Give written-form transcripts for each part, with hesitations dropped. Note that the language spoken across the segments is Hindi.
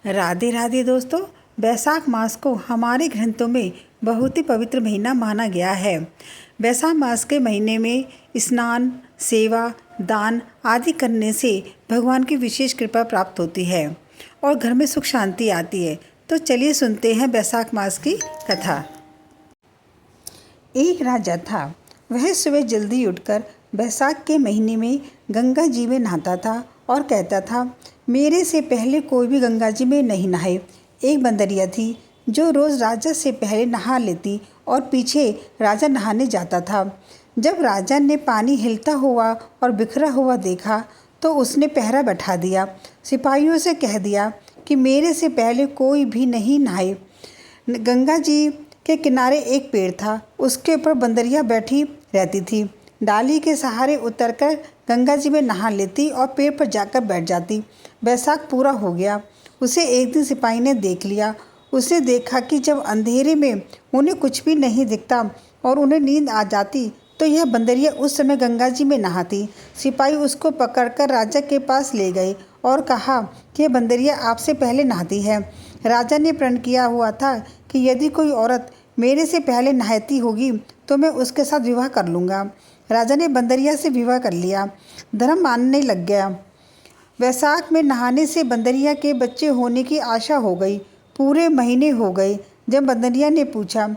राधे राधे दोस्तों। बैसाख मास को हमारे ग्रंथों में बहुत ही पवित्र महीना माना गया है। बैसाख मास के महीने में स्नान, सेवा, दान आदि करने से भगवान की विशेष कृपा प्राप्त होती है और घर में सुख शांति आती है। तो चलिए सुनते हैं बैसाख मास की कथा। एक राजा था। वह सुबह जल्दी उठकर बैसाख के महीने में गंगा जी में नहाता था और कहता था, मेरे से पहले कोई भी गंगा जी में नहीं नहाए। एक बंदरिया थी जो रोज़ राजा से पहले नहा लेती और पीछे राजा नहाने जाता था। जब राजा ने पानी हिलता हुआ और बिखरा हुआ देखा तो उसने पहरा बैठा दिया। सिपाहियों से कह दिया कि मेरे से पहले कोई भी नहीं नहाए। गंगा जी के किनारे एक पेड़ था। उसके ऊपर बंदरिया बैठी रहती थी। डाली के सहारे उतरकर गंगा जी में नहा लेती और पेड़ पर जाकर बैठ जाती। बैसाख पूरा हो गया। उसे एक दिन सिपाही ने देख लिया। उसने देखा कि जब अंधेरे में उन्हें कुछ भी नहीं दिखता और उन्हें नींद आ जाती तो यह बंदरिया उस समय गंगा जी में नहाती। सिपाही उसको पकड़कर राजा के पास ले गए और कहा कि यह बंदरिया आपसे पहले नहाती है। राजा ने प्रण किया हुआ था कि यदि कोई औरत मेरे से पहले नहाती होगी तो मैं उसके साथ विवाह कर लूँगा। राजा ने बंदरिया से विवाह कर लिया। धर्म मानने लग गया। वैसाख में नहाने से बंदरिया के बच्चे होने की आशा हो गई। पूरे महीने हो गए। जब बंदरिया ने पूछा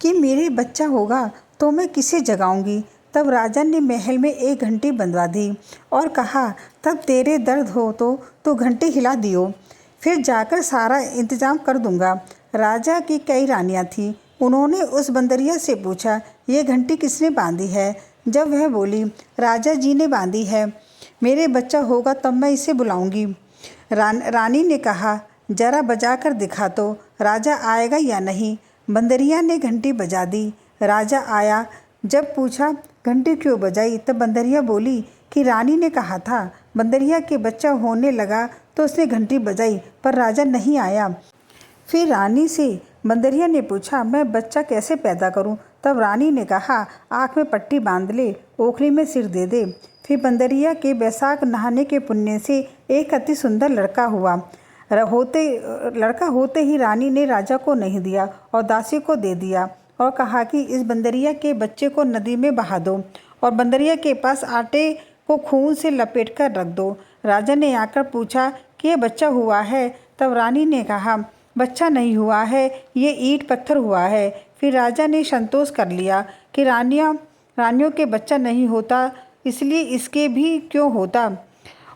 कि मेरे बच्चा होगा तो मैं किसे जगाऊंगी, तब राजा ने महल में एक घंटी बंधवा दी और कहा, तब तेरे दर्द हो तो घंटी हिला दियो, फिर जाकर सारा इंतजाम कर दूंगा। राजा की कई रानियां थीं। उन्होंने उस बंदरिया से पूछा, ये घंटी किसने बांधी है? जब वह बोली, राजा जी ने बांधी है। मेरे बच्चा होगा तब मैं इसे बुलाऊंगी। रानी ने कहा, जरा बजा कर दिखा तो राजा आएगा या नहीं। बंदरिया ने घंटी बजा दी। राजा आया। जब पूछा घंटी क्यों बजाई, तब बंदरिया बोली कि रानी ने कहा था। बंदरिया के बच्चा होने लगा तो उसने घंटी बजाई पर राजा नहीं आया। फिर रानी से बंदरिया ने पूछा, मैं बच्चा कैसे पैदा करूं? तब रानी ने कहा, आँख में पट्टी बांध ले, ओखली में सिर दे दे। फिर बंदरिया के बैसाख नहाने के पुण्य से एक अति सुंदर लड़का हुआ। लड़का होते ही रानी ने राजा को नहीं दिया और दासी को दे दिया और कहा कि इस बंदरिया के बच्चे को नदी में बहा दो और बंदरिया के पास आटे को खून से लपेट कर रख दो। राजा ने आकर पूछा कि यह बच्चा हुआ है? तब रानी ने कहा, बच्चा नहीं हुआ है, ये ईंट पत्थर हुआ है। फिर राजा ने संतोष कर लिया कि रानियों के बच्चा नहीं होता, इसलिए इसके भी क्यों होता।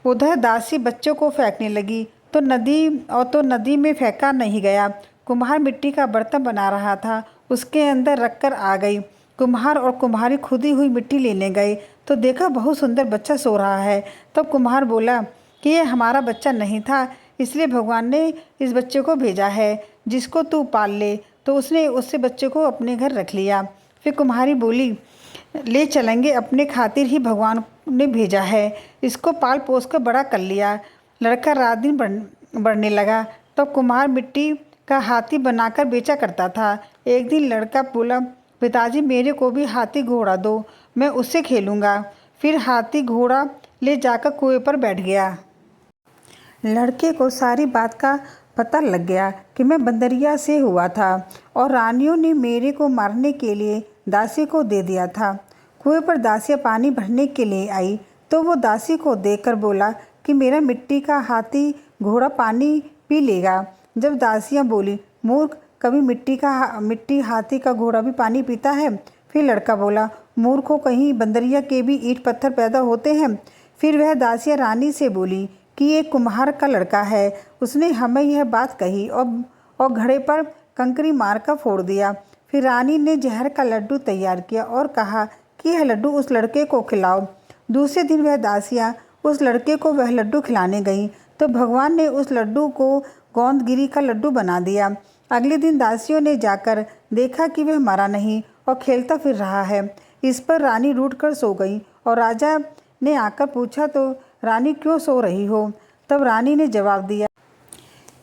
उधर दासी बच्चों को फेंकने लगी तो नदी में फेंका नहीं गया। कुम्हार मिट्टी का बर्तन बना रहा था, उसके अंदर रखकर आ गई। कुम्हार और कुम्हारी खुदी हुई मिट्टी लेने गए तो देखा बहुत सुंदर बच्चा सो रहा है। तब कुम्हार बोला कि यह हमारा बच्चा नहीं था, इसलिए भगवान ने इस बच्चे को भेजा है जिसको तू पाल ले। तो उसने उससे बच्चे को अपने घर रख लिया। फिर कुम्हारी बोली, ले चलेंगे, अपने खातिर ही भगवान ने भेजा है, इसको पाल पोस कर बड़ा कर लिया। लड़का रात दिन बढ़ने लगा। तब कुम्हार मिट्टी का हाथी बनाकर बेचा करता था। एक दिन लड़का बोला, पिताजी मेरे को भी हाथी घोड़ा दो, मैं उससे खेलूँगा। फिर हाथी घोड़ा ले जाकर कुएं पर बैठ गया। लड़के को सारी बात का पता लग गया कि मैं बंदरिया से हुआ था और रानियों ने मेरे को मारने के लिए दासी को दे दिया था। कुएं पर दासियाँ पानी भरने के लिए आई तो वो दासी को देखकर बोला कि मेरा मिट्टी का हाथी घोड़ा पानी पी लेगा। जब दासियाँ बोली, मूर्ख, कभी मिट्टी हाथी का घोड़ा भी पानी पीता है? फिर लड़का बोला, मूर्खों, कहीं बंदरिया के भी ईंट पत्थर पैदा होते हैं। फिर वह दासियाँ रानी से बोली कि एक कुम्हार का लड़का है, उसने हमें यह बात कही और घड़े पर कंकरी मार कर फोड़ दिया। फिर रानी ने जहर का लड्डू तैयार किया और कहा कि यह लड्डू उस लड़के को खिलाओ। दूसरे दिन वह दासियाँ उस लड़के को वह लड्डू खिलाने गईं तो भगवान ने उस लड्डू को गोंदगिरी का लड्डू बना दिया। अगले दिन दासियों ने जाकर देखा कि वह मरा नहीं और खेलता फिर रहा है। इस पर रानी रूठ कर सो गई और राजा ने आकर पूछा, तो रानी क्यों सो रही हो? तब रानी ने जवाब दिया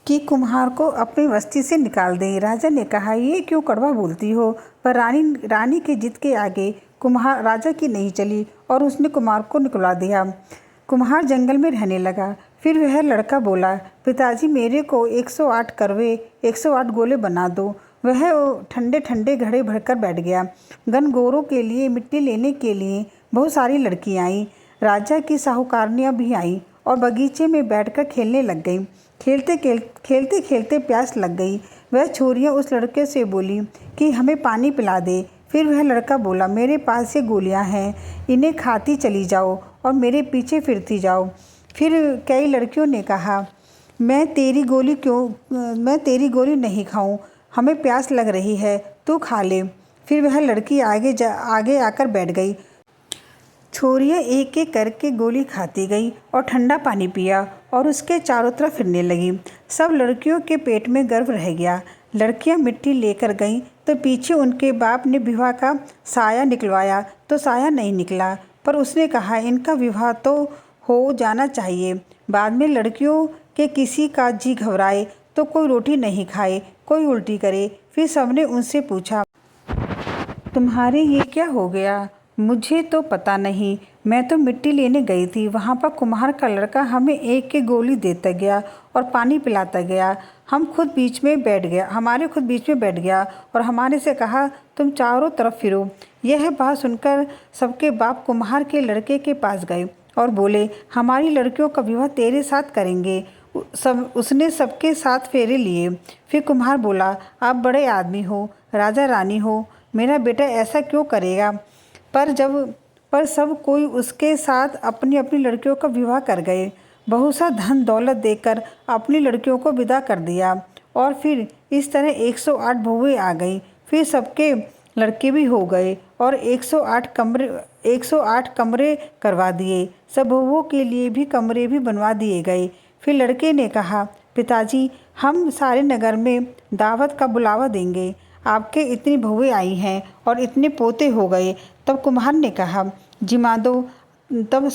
कि कुम्हार को अपनी बस्ती से निकाल दें। राजा ने कहा, ये क्यों कड़वा बोलती हो? पर रानी के जिद के आगे कुम्हार राजा की नहीं चली और उसने कुम्हार को निकलवा दिया। कुम्हार जंगल में रहने लगा। फिर वह लड़का बोला, पिताजी मेरे को 108 करवे 108 गोले बना दो। वह ठंडे ठंडे घड़े भरकर बैठ गया। गनगौरों के लिए मिट्टी लेने के लिए बहुत सारी लड़कियां आईं। राजा की साहूकारनियां भी आईं और बगीचे में बैठकर खेलने लग गईं। खेलते खेलते प्यास लग गई। वह छोरियां उस लड़के से बोली कि हमें पानी पिला दे। फिर वह लड़का बोला, मेरे पास ये गोलियां हैं, इन्हें खाती चली जाओ और मेरे पीछे फिरती जाओ। फिर कई लड़कियों ने कहा, मैं तेरी गोली नहीं खाऊं, हमें प्यास लग रही है, तू खा ले। फिर वह लड़की आगे आकर बैठ गई। छोरियां एक एक करके गोली खाती गई और ठंडा पानी पिया और उसके चारों तरफ फिरने लगी। सब लड़कियों के पेट में गर्व रह गया। लड़कियां मिट्टी लेकर गईं तो पीछे उनके बाप ने विवाह का साया निकलवाया तो साया नहीं निकला, पर उसने कहा इनका विवाह तो हो जाना चाहिए। बाद में लड़कियों के किसी का जी घबराए तो कोई रोटी नहीं खाए, कोई उल्टी करे। फिर सबने उनसे पूछा, तुम्हारे ये क्या हो गया? मुझे तो पता नहीं, मैं तो मिट्टी लेने गई थी, वहाँ पर कुम्हार का लड़का हमें एक एक गोली देता गया और पानी पिलाता गया। हमारे खुद बीच में बैठ गया और हमारे से कहा, तुम चारों तरफ फिरो। यह बात सुनकर सबके बाप कुम्हार के लड़के के पास गए और बोले, हमारी लड़कियों का विवाह तेरे साथ करेंगे। उसने सबके साथ फेरे लिए। फिर कुम्हार बोला, आप बड़े आदमी हो, राजा रानी हो, मेरा बेटा ऐसा क्यों करेगा? पर सब कोई उसके साथ अपनी अपनी लड़कियों का विवाह कर गए। बहुत सा धन दौलत देकर अपनी लड़कियों को विदा कर दिया और फिर इस तरह 108 बहुएं आ गई। फिर सबके लड़के भी हो गए और 108 कमरे करवा दिए। सब बहुओं के लिए भी कमरे भी बनवा दिए गए। फिर लड़के ने कहा, पिताजी हम सारे नगर में दावत का बुलावा देंगे, आपके इतनी बहुएं आई हैं और इतने पोते हो गए। तब कुम्हार ने कहा, जिमा दो। तब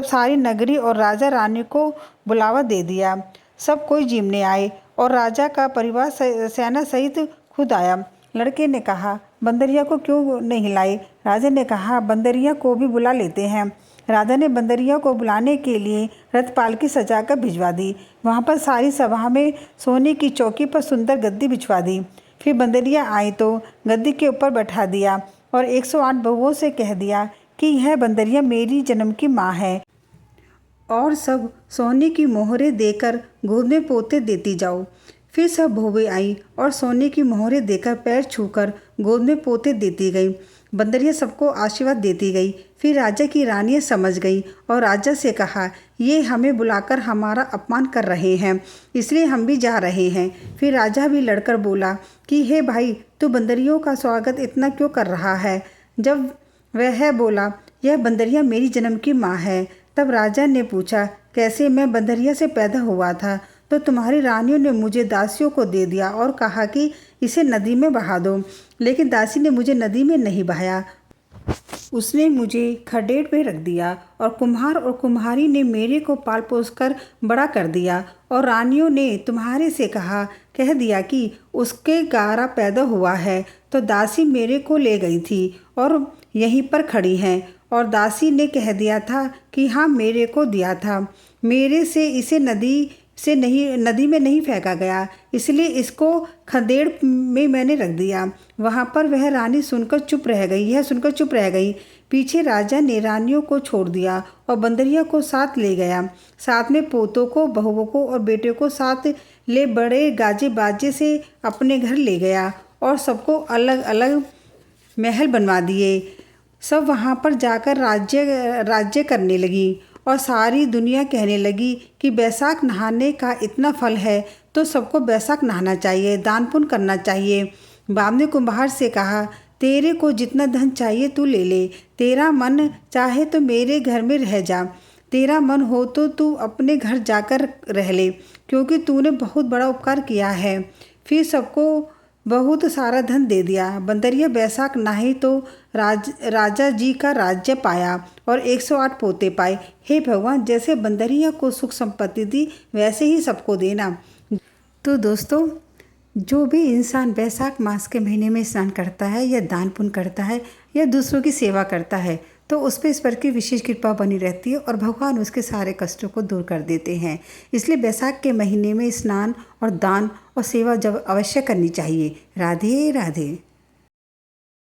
सारी नगरी और राजा रानी को बुलावा दे दिया। सब कोई जिमने आए और राजा का परिवार सेना सहित खुद आया। लड़के ने कहा, बंदरिया को क्यों नहीं लाए? राजा ने कहा, बंदरिया को भी बुला लेते हैं। राजा ने बंदरिया को बुलाने के लिए रथ पालकी सजाकर भिजवा दी। वहाँ पर सारी सभा में सोने की चौकी पर सुंदर गद्दी बिछवा दी। फिर बंदरिया आई तो गद्दी के ऊपर बैठा दिया और 108 बहुओं से कह दिया कि यह बंदरिया मेरी जन्म की माँ है और सब सोने की मोहरें देकर गोद में पोते देती जाओ। फिर सब बहुएं आई और सोने की मोहरें देकर पैर छूकर गोद में पोते देती गई। बंदरिया सबको आशीर्वाद देती गई। फिर राजा की रानियां समझ गई और राजा से कहा, ये हमें बुलाकर हमारा अपमान कर रहे हैं, इसलिए हम भी जा रहे हैं। फिर राजा भी लड़कर बोला कि हे भाई, तू बंदरियों का स्वागत इतना क्यों कर रहा है? जब वह बोला, यह बंदरिया मेरी जन्म की माँ है। तब राजा ने पूछा, कैसे? मैं बंदरिया से पैदा हुआ था तो तुम्हारी रानियों ने मुझे दासियों को दे दिया और कहा कि इसे नदी में बहा दो, लेकिन दासी ने मुझे नदी में नहीं बहाया, उसने मुझे खडेड़ पे रख दिया और कुम्हार और कुम्हारी ने मेरे को पाल पोस कर बड़ा कर दिया और रानियों ने तुम्हारे से कह दिया कि उसके गारा पैदा हुआ है तो दासी मेरे को ले गई थी और यहीं पर खड़ी हैं और दासी ने कह दिया था कि हाँ मेरे को दिया था, मेरे से इसे नदी में नहीं फेंका गया, इसलिए इसको खदेड़ में मैंने रख दिया। वहाँ पर वह रानी सुनकर चुप रह गई। पीछे राजा ने रानियों को छोड़ दिया और बंदरिया को साथ ले गया। साथ में पोतों को, बहुओं को और बेटे को साथ ले बड़े गाजे बाजे से अपने घर ले गया और सबको अलग अलग महल बनवा दिए। सब वहाँ पर जाकर राज्य करने लगी और सारी दुनिया कहने लगी कि बैसाख नहाने का इतना फल है तो सबको बैसाख नहाना चाहिए, दान पुण्य करना चाहिए। बाप ने कुम्हार से कहा, तेरे को जितना धन चाहिए तू ले ले, तेरा मन चाहे तो मेरे घर में रह जा, तेरा मन हो तो तू अपने घर जाकर रह ले, क्योंकि तूने बहुत बड़ा उपकार किया है। फिर सबको बहुत सारा धन दे दिया। बंदरिया बैसाख नहाई तो राजा जी का राज्य पाया और 108 पोते पाए। हे भगवान, जैसे बंदरिया को सुख संपत्ति दी वैसे ही सबको देना। तो दोस्तों, जो भी इंसान बैसाख मास के महीने में स्नान करता है या दान पुण्य करता है या दूसरों की सेवा करता है तो उस पर ईश्वर की विशेष कृपा बनी रहती है और भगवान उसके सारे कष्टों को दूर कर देते हैं। इसलिए बैसाख के महीने में स्नान और दान और सेवा जब अवश्य करनी चाहिए। राधे राधे।